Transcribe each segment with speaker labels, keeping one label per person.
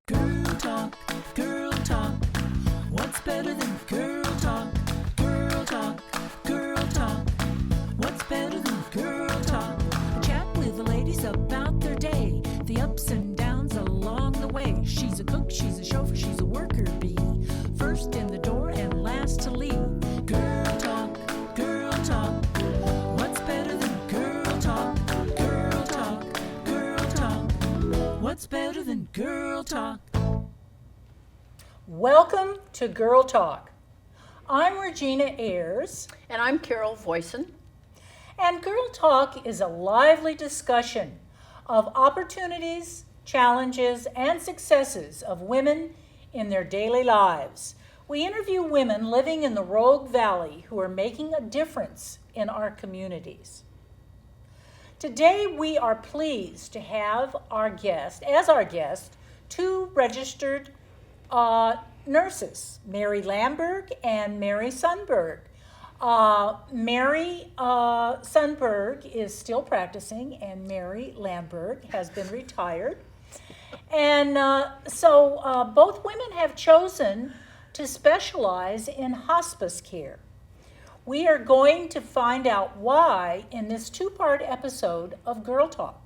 Speaker 1: Girl talk, girl talk. What's better than girl talk? Girl talk, girl talk. What's better than girl talk? Chat with the ladies about their day, the ups and downs along the way. She's a cook, she's a chauffeur, she's a worker bee. First in the door and last to leave. Girl talk, girl talk. What's better than girl talk? Girl talk, girl talk. What's better than girl talk?
Speaker 2: Welcome to Girl Talk. I'm Regina Ayars.
Speaker 3: And I'm Carol Voisin.
Speaker 2: And Girl Talk is a lively discussion of opportunities, challenges, and successes of women in their daily lives. We interview women living in the Rogue Valley who are making a difference in our communities. Today we are pleased to have as our guest, two registered nurses, Mary Lamberg and Mary Sundberg. Mary Sundberg is still practicing, and Mary Lamberg has been retired. And so both women have chosen to specialize in hospice care. We are going to find out why in this two-part episode of Girl Talk.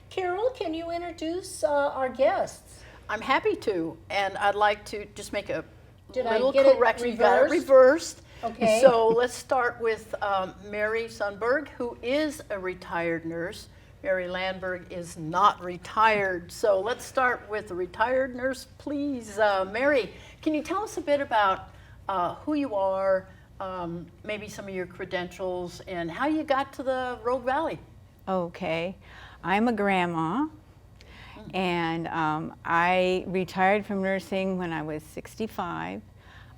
Speaker 2: Carol, can you introduce our guests?
Speaker 3: I'm happy to, and I'd like to just make a little
Speaker 2: get it
Speaker 3: correction. You got it reversed.
Speaker 2: Okay.
Speaker 3: So let's start with Mary Sundberg, who is a retired nurse. Mary Landberg is not retired. So let's start with the retired nurse, please. Mary, can you tell us a bit about who you are, maybe some of your credentials, and how you got to the Rogue Valley?
Speaker 4: Okay. I'm a grandma. And I retired from nursing when I was 65.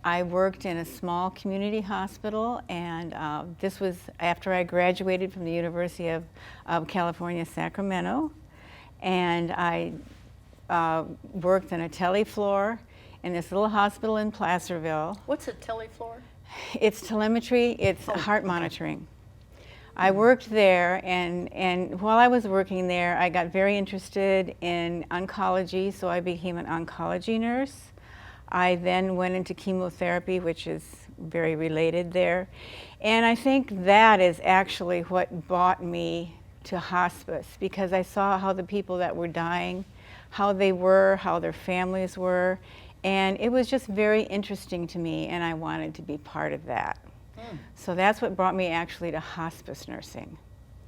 Speaker 4: I worked in a small community hospital, and this was after I graduated from the University of California, Sacramento. And I worked on a telefloor in this little hospital in Placerville.
Speaker 3: What's a telefloor?
Speaker 4: It's telemetry, it's heart monitoring. I worked there, and while I was working there, I got very interested in oncology, so I became an oncology nurse. I then went into chemotherapy, which is very related there. And I think that is actually what brought me to hospice, because I saw how the people that were dying, how they were, how their families were, and it was just very interesting to me, and I wanted to be part of that. So that's what brought me actually to hospice nursing.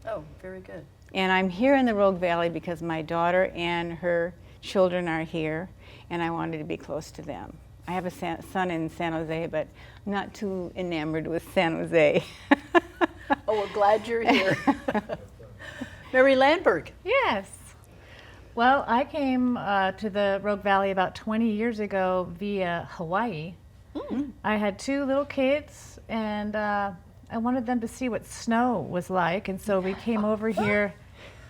Speaker 3: Oh, very good.
Speaker 4: And I'm here in the Rogue Valley because my daughter and her children are here, and I wanted to be close to them. I have a son in San Jose, but I'm not too enamored with San Jose.
Speaker 3: Oh, we're glad you're here. Mary Landberg.
Speaker 5: Yes. Well, I came to the Rogue Valley about 20 years ago via Hawaii. I had two little kids, and I wanted them to see what snow was like, and so we came over here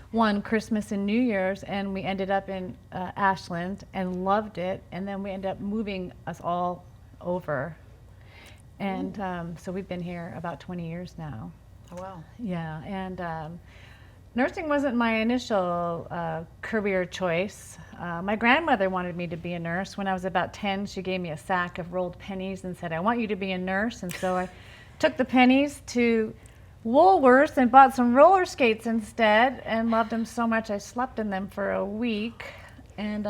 Speaker 5: one Christmas and New Year's, and we ended up in Ashland and loved it, and then we ended up moving us all over, and so we've been here about 20 years now.
Speaker 3: Oh, wow.
Speaker 5: Yeah, and nursing wasn't my initial career choice. My grandmother wanted me to be a nurse. When I was about 10, she gave me a sack of rolled pennies and said, "I want you to be a nurse." And so I took the pennies to Woolworths and bought some roller skates instead, and loved them so much I slept in them for a week. And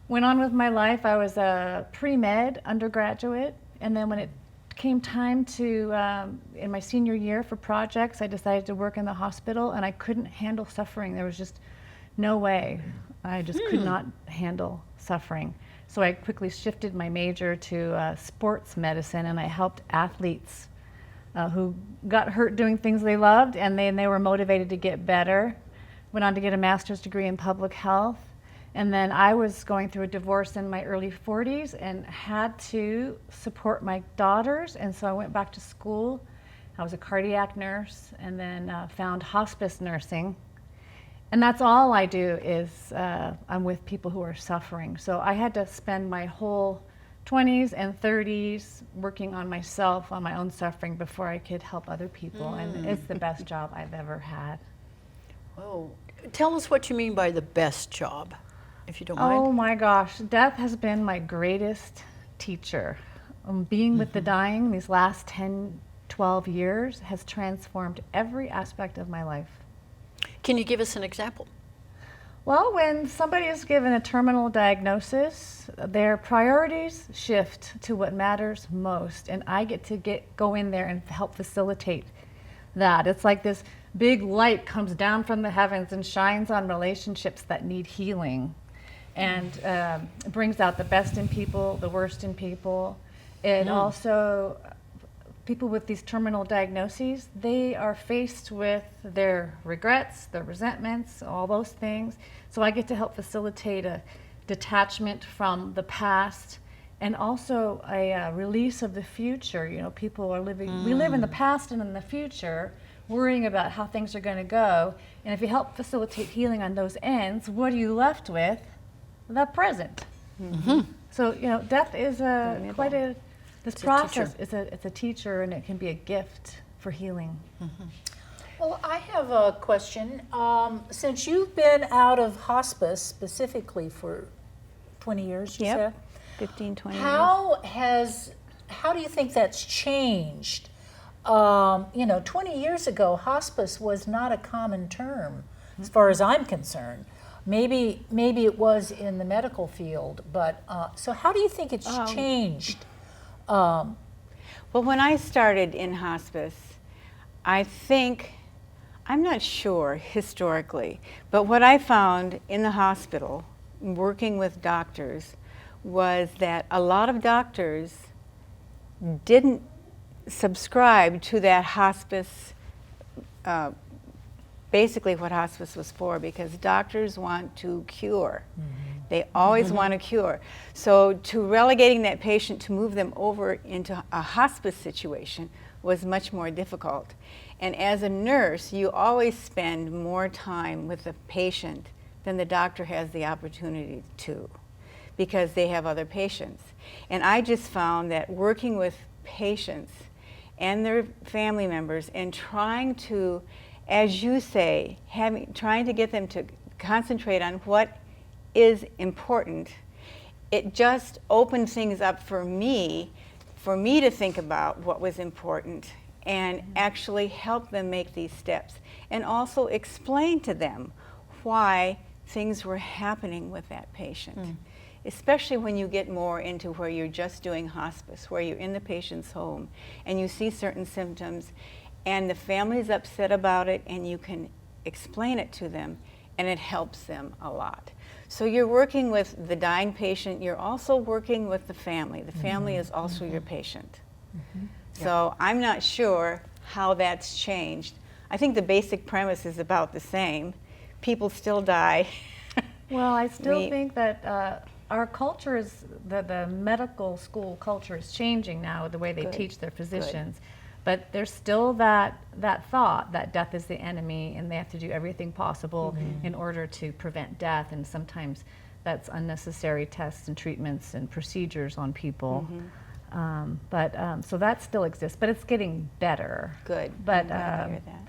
Speaker 5: went on with my life. I was a pre-med undergraduate, and then when it came time to, in my senior year for projects, I decided to work in the hospital, and I couldn't handle suffering. There was just no way. I just could not handle suffering. So I quickly shifted my major to sports medicine, and I helped athletes who got hurt doing things they loved, and they were motivated to get better. Went on to get a master's degree in public health. And then I was going through a divorce in my early 40s and had to support my daughters, and so I went back to school. I was a cardiac nurse, and then found hospice nursing. And that's all I do is I'm with people who are suffering. So I had to spend my whole 20s and 30s working on myself, on my own suffering, before I could help other people. And it's the best job I've ever had.
Speaker 3: Oh, tell us what you mean by the best job. if you don't mind.
Speaker 5: Oh my gosh, death has been my greatest teacher. Being with the dying these last 10, 12 years has transformed every aspect of my life.
Speaker 3: Can you give us an example?
Speaker 5: Well, when somebody is given a terminal diagnosis, their priorities shift to what matters most, and I get to go in there and help facilitate that. It's like this big light comes down from the heavens and shines on relationships that need healing, and brings out the best in people, the worst in people. It also, people with these terminal diagnoses, they are faced with their regrets, their resentments, all those things. So I get to help facilitate a detachment from the past, and also a release of the future. You know, people are living, we live in the past and in the future, worrying about how things are going to go. And if you help facilitate healing on those ends, what are you left with? The present. So, you know, death is this process is it's a teacher, and it can be a gift for healing.
Speaker 2: Well, I have a question. Since you've been out of hospice specifically for 20 years, you said?
Speaker 4: 15, 20 years.
Speaker 2: How do you think that's changed? You know, 20 years ago, hospice was not a common term, as far as I'm concerned. Maybe it was in the medical field, but so how do you think it's changed?
Speaker 4: Well, when I started in hospice, I'm not sure historically, but what I found in the hospital, working with doctors, was that a lot of doctors didn't subscribe to that hospice, basically what hospice was for, because doctors want to cure. They always want to cure. So to relegating that patient to move them over into a hospice situation was much more difficult. And as a nurse, you always spend more time with the patient than the doctor has the opportunity to, because they have other patients. And I just found that working with patients and their family members and trying to, as you say, trying to get them to concentrate on what is important, it just opened things up for me to think about what was important and actually help them make these steps, and also explain to them why things were happening with that patient. Especially when you get more into where you're just doing hospice, where you're in the patient's home and you see certain symptoms and the family's upset about it, and you can explain it to them, and it helps them a lot. So you're working with the dying patient, you're also working with the family. The family is also your patient. So I'm not sure how that's changed. I think the basic premise is about the same. People still die.
Speaker 5: Well, I still think that our culture is, the medical school culture is changing now, the way they teach their physicians. But there's still that thought that death is the enemy, and they have to do everything possible in order to prevent death. And sometimes that's unnecessary tests and treatments and procedures on people. So that still exists, but it's getting better.
Speaker 4: Good.
Speaker 5: But
Speaker 4: I'm glad to hear that.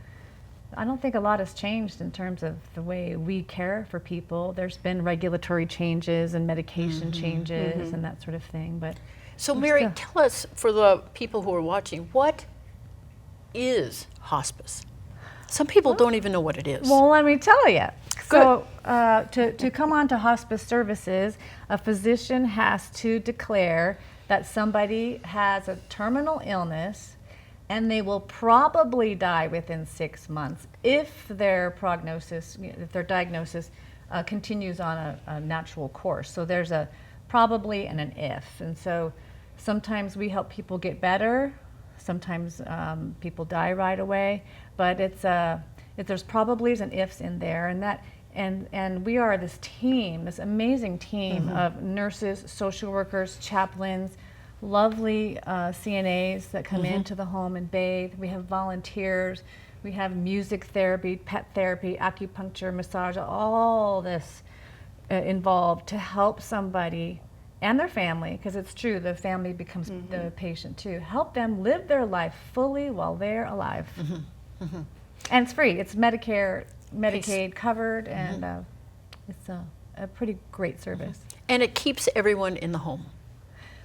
Speaker 5: I don't think a lot has changed in terms of the way we care for people. There's been regulatory changes and medication changes and that sort of thing. But
Speaker 3: So Mary, tell us, for the people who are watching, what is hospice? Some people don't even know what it is.
Speaker 5: well, let me tell you. So to come on to hospice services, a physician has to declare that somebody has a terminal illness and they will probably die within 6 months if their prognosis, if their diagnosis continues on a natural course. So there's a probably and an if. And so sometimes we help people get better. Sometimes people die right away. But it's if there's probablys and ifs in there, and we are this team, this amazing team of nurses, social workers, chaplains, lovely CNAs that come into the home and bathe. We have volunteers. We have music therapy, pet therapy, acupuncture, massage, all this involved to help somebody and their family, because it's true, the family becomes the patient too. Help them live their life fully while they're alive. And it's free. It's Medicare, Medicaid covered, and a pretty great service.
Speaker 3: And it keeps everyone in the home.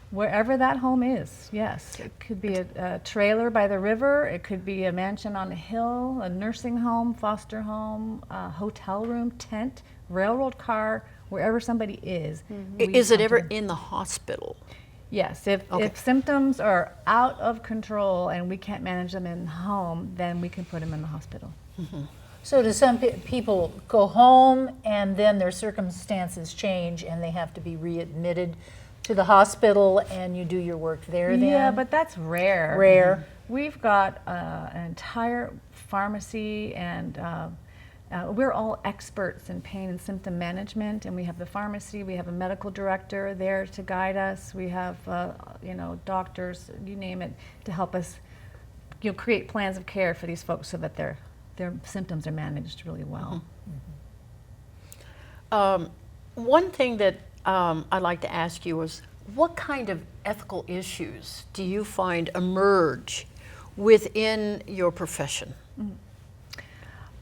Speaker 5: Wherever that home is, yes. It could be a trailer by the river, it could be a mansion on a hill, a nursing home, foster home, a hotel room, tent, railroad car, wherever somebody is.
Speaker 3: Is it ever in the hospital?
Speaker 5: Yes, if symptoms are out of control and we can't manage them in home, then we can put them in the hospital.
Speaker 2: So do some people go home and then their circumstances change and they have to be readmitted to the hospital and you do your work there then?
Speaker 5: Yeah, but that's rare.
Speaker 2: Rare.
Speaker 5: We've got an entire pharmacy and we're all experts in pain and symptom management, and we have the pharmacy, we have a medical director there to guide us, we have doctors, you name it, to help us create plans of care for these folks so that their symptoms are managed really well.
Speaker 3: One thing that I'd like to ask you is, what kind of ethical issues do you find emerge within your profession?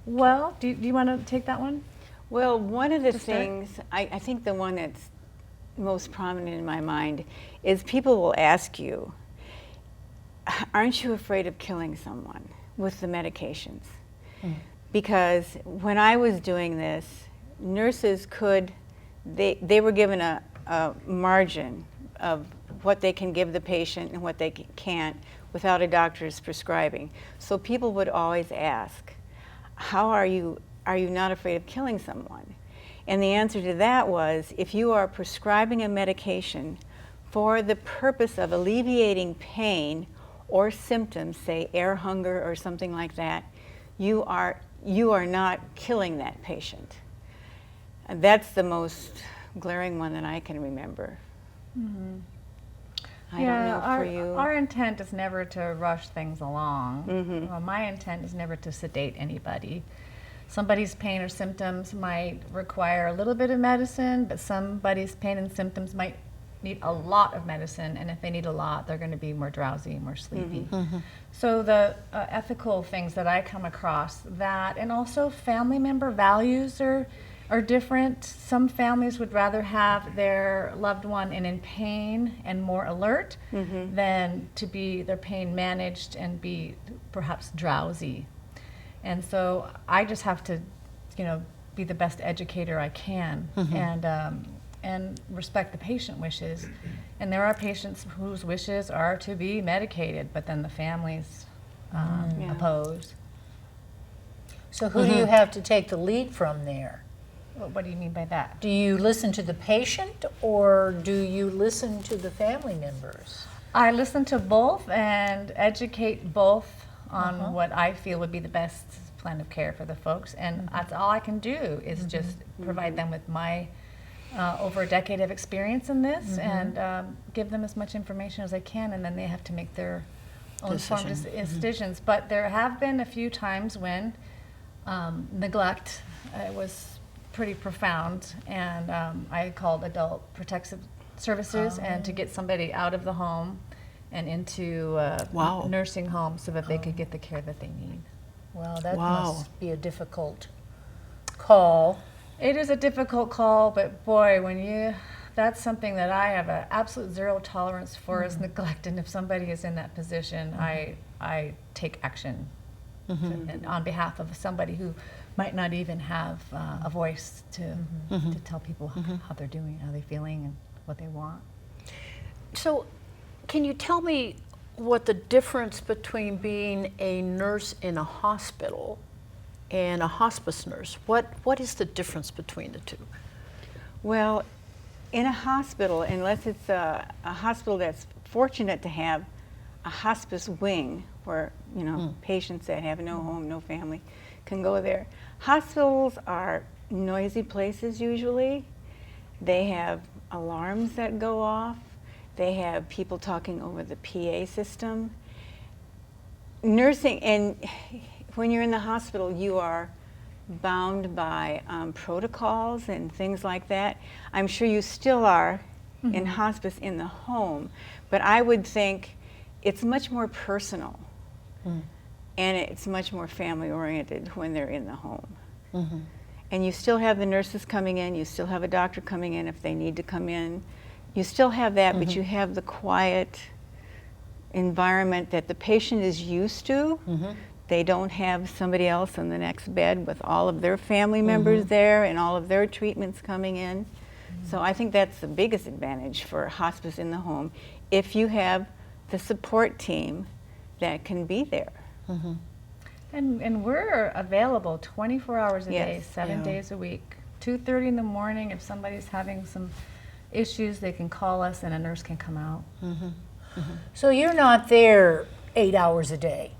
Speaker 5: Well, do you want to take that one?
Speaker 4: Well, one of the
Speaker 5: To start?
Speaker 4: things, I think the one that's most prominent in my mind is people will ask you, aren't you afraid of killing someone with the medications? Because when I was doing this, nurses they were given a margin of what they can give the patient and what they can't without a doctor's prescribing. So people would always ask, how are you not afraid of killing someone? And the answer to that was, if you are prescribing a medication for the purpose of alleviating pain or symptoms, say air hunger or something like that, you are not killing that patient. And that's the most glaring one that I can remember. I don't know for you.
Speaker 5: Our intent is never to rush things along. Well, my intent is never to sedate anybody. Somebody's pain or symptoms might require a little bit of medicine, but somebody's pain and symptoms might need a lot of medicine, and if they need a lot, they're going to be more drowsy, more sleepy. So the ethical things that I come across, that, and also family member values are different. Some families would rather have their loved one in pain and more alert than to be their pain managed and be perhaps drowsy. And so I just have to, be the best educator I can and respect the patient wishes. And there are patients whose wishes are to be medicated, but then the families oppose.
Speaker 2: So who do you have to take the lead from there?
Speaker 5: What do you mean by that?
Speaker 2: Do you listen to the patient or do you listen to the family members?
Speaker 5: I listen to both and educate both on what I feel would be the best plan of care for the folks. And that's all I can do is just provide them with my over a decade of experience in this and give them as much information as I can, and then they have to make their own informed decisions. But there have been a few times when neglect was pretty profound, and I called Adult Protective Services and to get somebody out of the home and into a nursing home so that they could get the care that they need.
Speaker 2: Well, that must be a difficult call.
Speaker 5: It is a difficult call, but boy, that's something that I have an absolute zero tolerance for is neglect, and if somebody is in that position, I take action and on behalf of somebody who might not even have a voice to tell people how they're doing, how they're feeling, and what they want.
Speaker 3: So, can you tell me what the difference between being a nurse in a hospital and a hospice nurse? What is the difference between the two?
Speaker 4: Well, in a hospital, unless it's a hospital that's fortunate to have a hospice wing where patients that have no home, no family can go there. Hospitals are noisy places usually. They have alarms that go off. They have people talking over the PA system. Nursing, and when you're in the hospital, you are bound by protocols and things like that. I'm sure you still are in hospice in the home, but I would think it's much more personal and it's much more family oriented when they're in the home. and you still have the nurses coming in, you still have a doctor coming in if they need to come in. You still have that, but you have the quiet environment that the patient is used to. They don't have somebody else in the next bed with all of their family members there and all of their treatments coming in. So I think that's the biggest advantage for hospice in the home, if you have the support team that can be there.
Speaker 5: And we're available 24 hours a day,
Speaker 4: Yes.
Speaker 5: 7 days a week. 2:30 in the morning, if somebody's having some issues, they can call us and a nurse can come out.
Speaker 2: So you're not there 8 hours a day.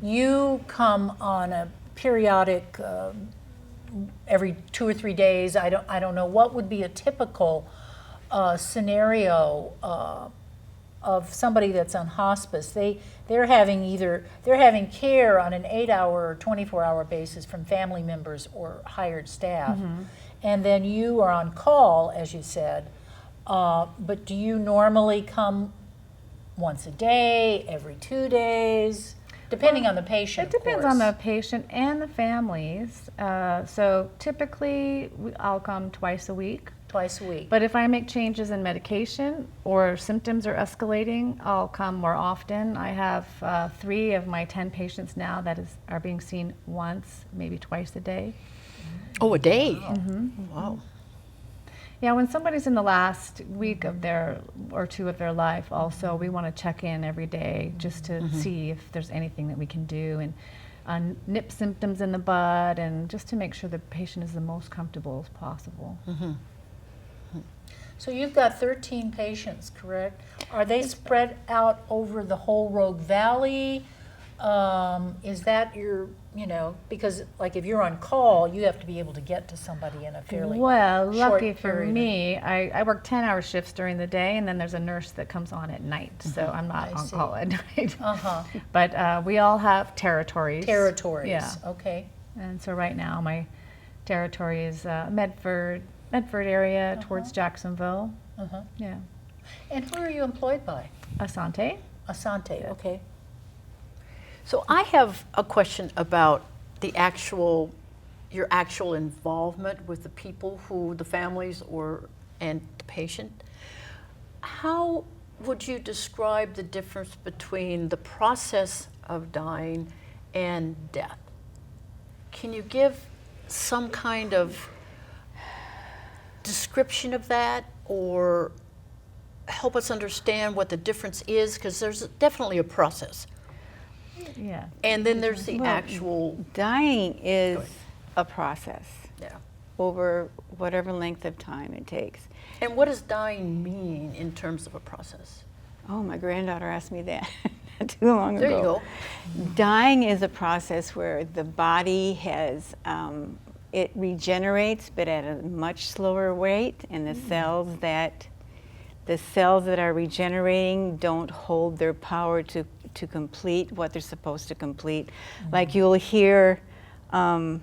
Speaker 2: You come on a periodic, every 2 or 3 days. I don't know what would be a typical scenario of somebody that's on hospice. They're having care on an 8-hour or 24-hour basis from family members or hired staff, and then you are on call, as you said. But do you normally come once a day, every 2 days, depending on the patient?
Speaker 5: It depends on the patient and the families. So typically, I'll come twice a week.
Speaker 2: Twice a week.
Speaker 5: But if I make changes in medication or symptoms are escalating, I'll come more often. I have 3 of my 10 patients now that are being seen once, maybe twice a day.
Speaker 3: Oh, a day? Wow.
Speaker 5: Yeah, when somebody's in the last week of their or 2 of their life, also we want to check in every day just to see if there's anything that we can do and nip symptoms in the bud, and just to make sure the patient is the most comfortable as possible.
Speaker 2: So you've got 13 patients, correct? Are they spread out over the whole Rogue Valley? Is that your, because like if you're on call, you have to be able to get to somebody in a fairly
Speaker 5: Well,
Speaker 2: short
Speaker 5: lucky for
Speaker 2: period.
Speaker 5: me, I work 10-hour shifts during the day, and then there's a nurse that comes on at night, so I'm not
Speaker 2: I
Speaker 5: on
Speaker 2: see.
Speaker 5: call at night.
Speaker 2: Uh-huh.
Speaker 5: But we all have territories.
Speaker 2: Territories,
Speaker 5: Yeah.
Speaker 2: okay.
Speaker 5: And so right now my territory is Medford area towards Jacksonville. Yeah.
Speaker 2: And who are you employed by?
Speaker 5: Asante.
Speaker 2: Asante, okay.
Speaker 3: So I have a question about your actual involvement with the people the families and the patient. How would you describe the difference between the process of dying and death? Can you give some kind of description of that, or help us understand what the difference is? Because there's definitely a process.
Speaker 5: Yeah.
Speaker 3: And then there's the
Speaker 4: Well,
Speaker 3: actual,
Speaker 4: Dying is a process
Speaker 3: yeah.
Speaker 4: over whatever length of time it takes.
Speaker 3: And what does dying mean in terms of a process?
Speaker 4: Oh, my granddaughter asked me that not too long ago.
Speaker 3: There you go.
Speaker 4: Dying is a process where the body has, it regenerates, but at a much slower rate, and the cells that are regenerating don't hold their power to complete what they're supposed to complete. Like you'll hear, when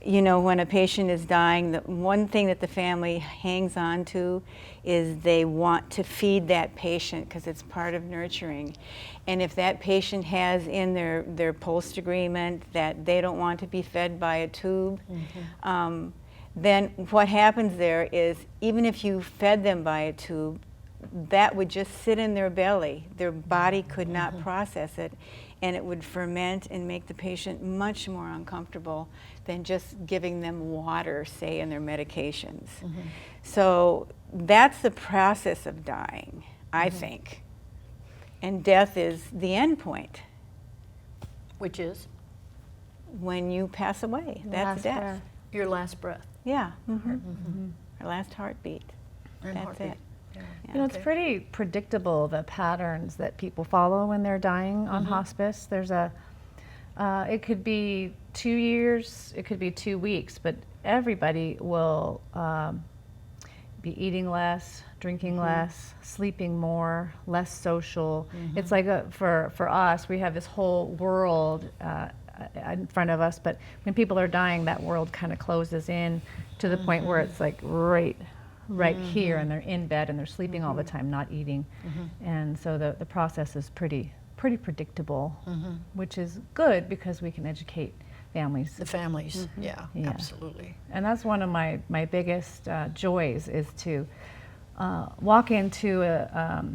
Speaker 4: a patient is dying, the one thing that the family hangs on to is they want to feed that patient because it's part of nurturing. And if that patient has in their post agreement that they don't want to be fed by a tube, then what happens there is, even if you fed them by a tube, that would just sit in their belly. Their body could not process it, and it would ferment and make the patient much more uncomfortable than just giving them water, say, in their medications. So that's the process of dying, I think. And death is the end point.
Speaker 3: Which is
Speaker 4: When you pass away, that's
Speaker 5: Last
Speaker 4: death.
Speaker 5: breath.
Speaker 3: your last breath.
Speaker 4: Yeah. Our last heartbeat.
Speaker 3: And
Speaker 4: That's
Speaker 3: heartbeat.
Speaker 4: it.
Speaker 5: You know, it's pretty predictable, the patterns that people follow when they're dying on hospice. There's it could be 2 years, it could be 2 weeks, but everybody will be eating less, drinking less, sleeping more, less social. It's like for us, we have this whole world in front of us, but when people are dying, that world kind of closes in to the point where it's like right here, and they're in bed and they're sleeping all the time, not eating. And so the process is pretty predictable, which is good because we can educate families.
Speaker 3: The families, yeah,
Speaker 5: Yeah.
Speaker 3: absolutely.
Speaker 5: And that's one of my biggest joys is to walk into a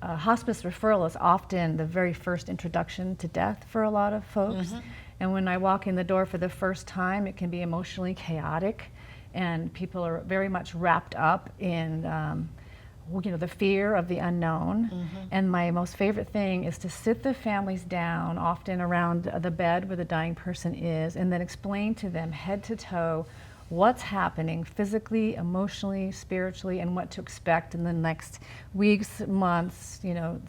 Speaker 5: hospice referral is often the very first introduction to death for a lot of folks. And when I walk in the door for the first time, it can be emotionally chaotic, and people are very much wrapped up in the fear of the unknown. And my most favorite thing is to sit the families down, often around the bed where the dying person is, and then explain to them head to toe what's happening physically, emotionally, spiritually, and what to expect in the next weeks, months,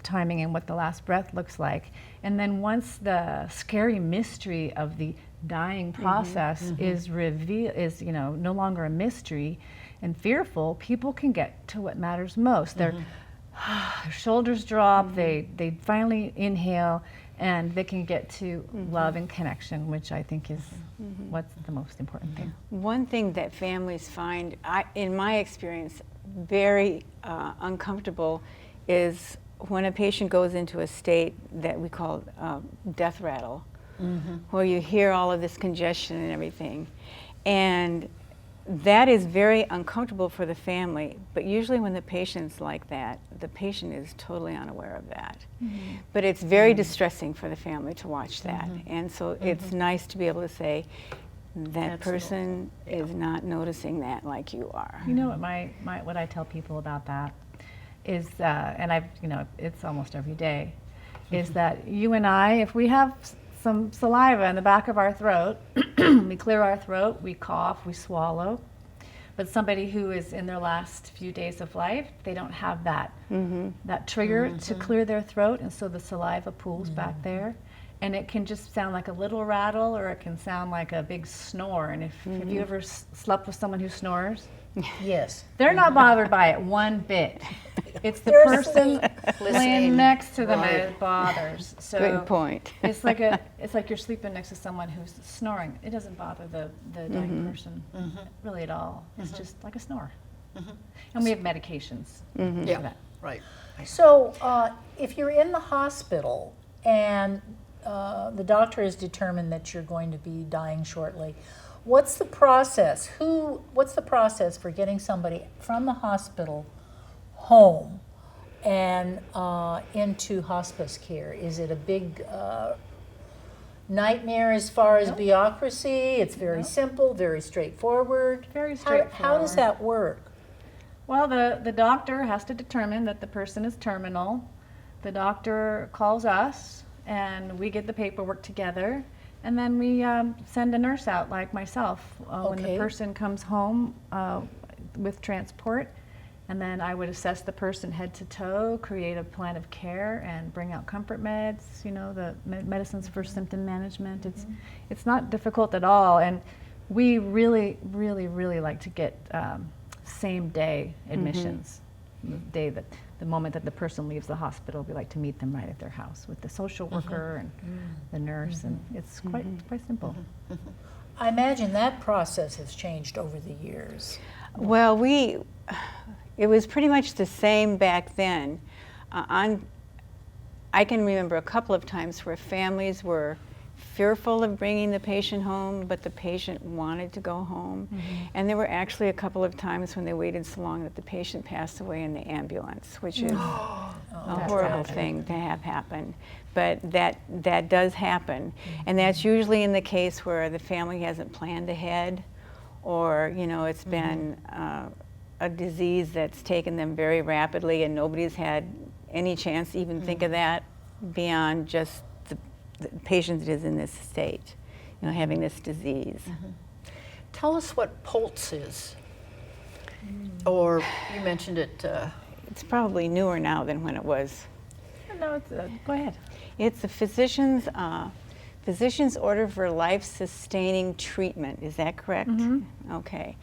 Speaker 5: timing and what the last breath looks like. And then once the scary mystery of the dying process is revealed, no longer a mystery and fearful, people can get to what matters most. Their shoulders drop, they finally inhale, and they can get to love and connection, which I think is what's the most important thing.
Speaker 4: One thing that families find, in my experience, very uncomfortable is when a patient goes into a state that we call death rattle, where you hear all of this congestion and everything. And that is very uncomfortable for the family, but usually when the patient's like that, the patient is totally unaware of that. But it's very distressing for the family to watch that. And so it's nice to be able to say, that person is not noticing that like you are.
Speaker 5: You know what what I tell people about that is, and it's almost every day, is that you and I, if we have some saliva in the back of our throat, we clear our throat, we cough, we swallow. But somebody who is in their last few days of life, they don't have that that trigger to clear their throat, and so the saliva pools back there. And it can just sound like a little rattle, or it can sound like a big snore. And if have you ever slept with someone who snores?
Speaker 2: Yes.
Speaker 5: They're not bothered by it one bit. It's the
Speaker 2: They're
Speaker 5: person
Speaker 3: Listening.
Speaker 5: laying next to them
Speaker 3: Right.
Speaker 5: that it bothers. So
Speaker 4: Good point.
Speaker 5: it's like you're sleeping next to someone who's snoring. It doesn't bother the dying person really at all. It's just like a snore. And we have medications for
Speaker 3: Yeah,
Speaker 5: that.
Speaker 3: right.
Speaker 2: So if you're in the hospital and the doctor has determined that you're going to be dying shortly, what's the process? What's the process for getting somebody from the hospital home and into hospice care? Is it a big nightmare as far as bureaucracy? It's very simple, very straightforward.
Speaker 5: Very
Speaker 2: How does
Speaker 5: straightforward.
Speaker 2: that work?
Speaker 5: Well, the doctor has to determine that the person is terminal. The doctor calls us, and we get the paperwork together, and then we send a nurse out, like myself, when
Speaker 2: Okay.
Speaker 5: the person comes home with transport. And then I would assess the person head to toe, create a plan of care, and bring out comfort meds, the medicines for symptom management. It's not difficult at all. And we really, really, really like to get same day admissions. The moment that the person leaves the hospital, we like to meet them right at their house with the social worker and the nurse, and it's quite simple.
Speaker 2: I imagine that process has changed over the years.
Speaker 4: Well, it was pretty much the same back then. I can remember a couple of times where families were fearful of bringing the patient home, but the patient wanted to go home. And there were actually a couple of times when they waited so long that the patient passed away in the ambulance, which is a horrible thing to have happen. But that does happen. And that's usually in the case where the family hasn't planned ahead, or it's been a disease that's taken them very rapidly and nobody's had any chance to even think of that beyond just the patient is in this state, having this disease.
Speaker 3: Tell us what POLTS is. Or you mentioned it.
Speaker 4: It's probably newer now than when it was.
Speaker 5: No, go ahead.
Speaker 4: It's a physician's order for life-sustaining treatment. Is that correct? Okay.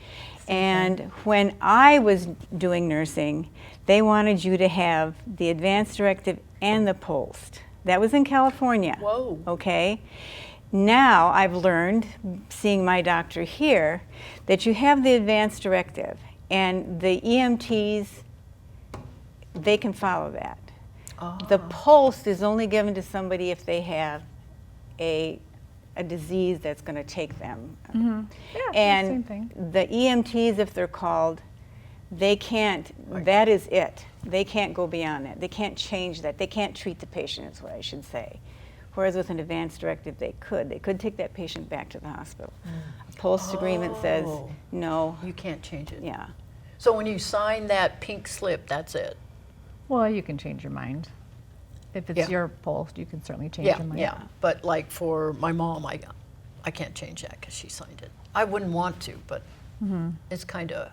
Speaker 4: And when I was doing nursing, they wanted you to have the advance directive and the POLST. That was in California.
Speaker 3: Whoa.
Speaker 4: Okay. Now I've learned, seeing my doctor here, that you have the advance directive, and the EMTs, they can follow that. The POLST is only given to somebody if they have a a disease that's going to take them.
Speaker 5: Yeah,
Speaker 4: And
Speaker 5: same thing.
Speaker 4: the EMTs, if they're called, they can't, that is it. They can't go beyond that. They can't change that. They can't treat the patient, is what I should say. Whereas with an advance directive, they could. They could take that patient back to the hospital. A post agreement says,
Speaker 3: Oh.
Speaker 4: no,
Speaker 3: You can't change it.
Speaker 4: yeah.
Speaker 3: So when you sign that pink slip, that's it.
Speaker 5: Well, you can change your mind. If it's
Speaker 3: Yeah.
Speaker 5: your pulse, you can certainly change
Speaker 3: Yeah,
Speaker 5: your mind.
Speaker 3: yeah. But like for my mom, I can't change that because she signed it. I wouldn't want to, but it's kind of,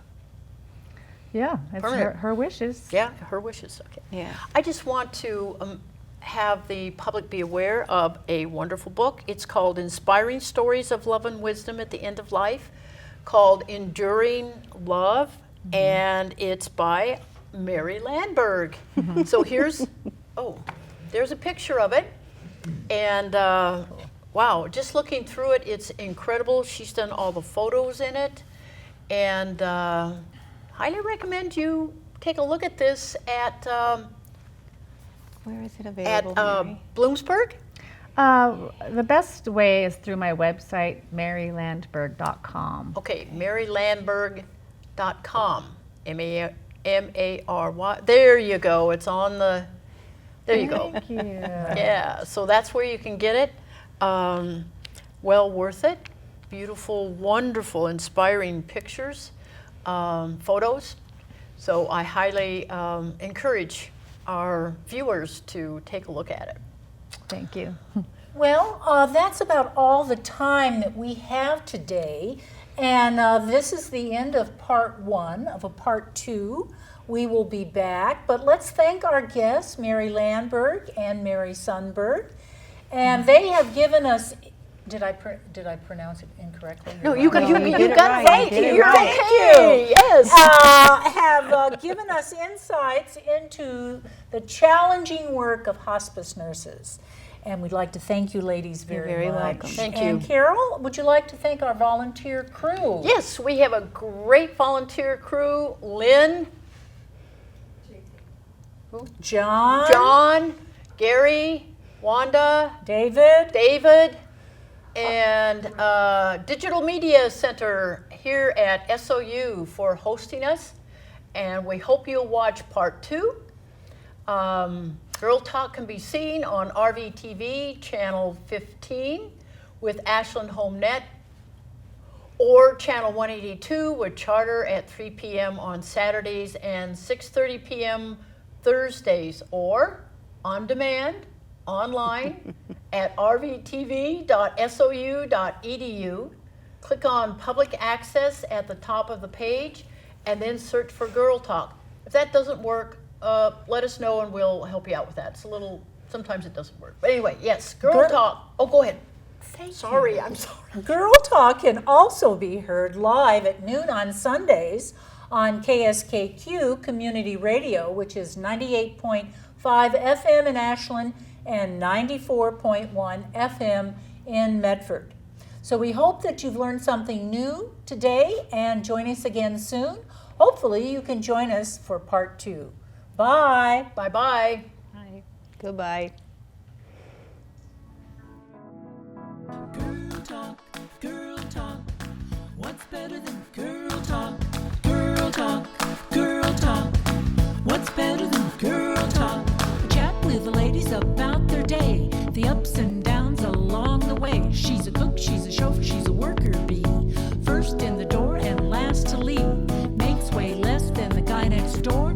Speaker 5: Yeah, it's
Speaker 3: Permanent.
Speaker 5: her wishes.
Speaker 3: yeah, her wishes. Okay.
Speaker 4: Yeah.
Speaker 3: I just want to have the public be aware of a wonderful book. It's called Inspiring Stories of Love and Wisdom at the End of Life, called Enduring Love, and it's by Mary Lamberg. So here's, there's a picture of it. And wow, just looking through it, it's incredible. She's done all the photos in it. And highly recommend you take a look at this at
Speaker 4: Where is it available, Mary?
Speaker 3: Bloomsburg.
Speaker 5: The best way is through my website, marylandberg.com.
Speaker 3: Okay, marylandberg.com. M-A-R-Y. There you go. It's on the, there you go.
Speaker 5: Thank you.
Speaker 3: Yeah, so that's where you can get it. Well worth it. Beautiful, wonderful, inspiring pictures, photos. So I highly encourage our viewers to take a look at it.
Speaker 5: Thank you.
Speaker 2: Well, that's about all the time that we have today. And this is the end of part 1 of a part 2. We will be back, but let's thank our guests, Mary Lamberg and Mary Sundberg. And they have given us, did I pronounce it incorrectly?
Speaker 3: No, you got
Speaker 4: No, you did
Speaker 3: you
Speaker 4: it
Speaker 3: got
Speaker 4: right.
Speaker 3: thank
Speaker 4: You did it
Speaker 3: you.
Speaker 4: right.
Speaker 3: Okay. Yes.
Speaker 2: Have given us insights into the challenging work of hospice nurses. And we'd like to thank you ladies
Speaker 4: You're
Speaker 2: very
Speaker 4: very
Speaker 2: much.
Speaker 4: welcome.
Speaker 3: Thank
Speaker 2: And
Speaker 3: you.
Speaker 2: Carol, would you like to thank our volunteer crew?
Speaker 3: Yes, we have a great volunteer crew. Lynn,
Speaker 2: John,
Speaker 3: John, Gary, Wanda,
Speaker 2: David,
Speaker 3: and Digital Media Center here at SOU for hosting us. And we hope you'll watch part 2. Girl Talk can be seen on RVTV channel 15 with Ashland Home Net, or channel 182 with Charter at 3 p.m. on Saturdays and 6:30 p.m. Thursdays, or on demand online at rvtv.sou.edu. Click on Public Access at the top of the page and then search for Girl Talk. If that doesn't work, let us know and we'll help you out with that. It's a little, sometimes it doesn't work. But anyway, yes, Girl Talk. Oh, go ahead. I'm sorry.
Speaker 2: Girl Talk can also be heard live at noon on Sundays on KSKQ Community Radio, which is 98.5 FM in Ashland and 94.1 FM in Medford. So we hope that you've learned something new today and join us again soon. Hopefully you can join us for part 2. Bye.
Speaker 3: Bye-bye.
Speaker 5: Hi.
Speaker 4: Goodbye.
Speaker 1: Girl talk, girl talk. What's better than girl talk? Girl talk, girl talk. What's better than girl talk? Chat with the ladies about their day, the ups and downs along the way. She's a cook, she's a chauffeur, she's a worker bee. First in the door and last to leave. Makes way less than the guy next door.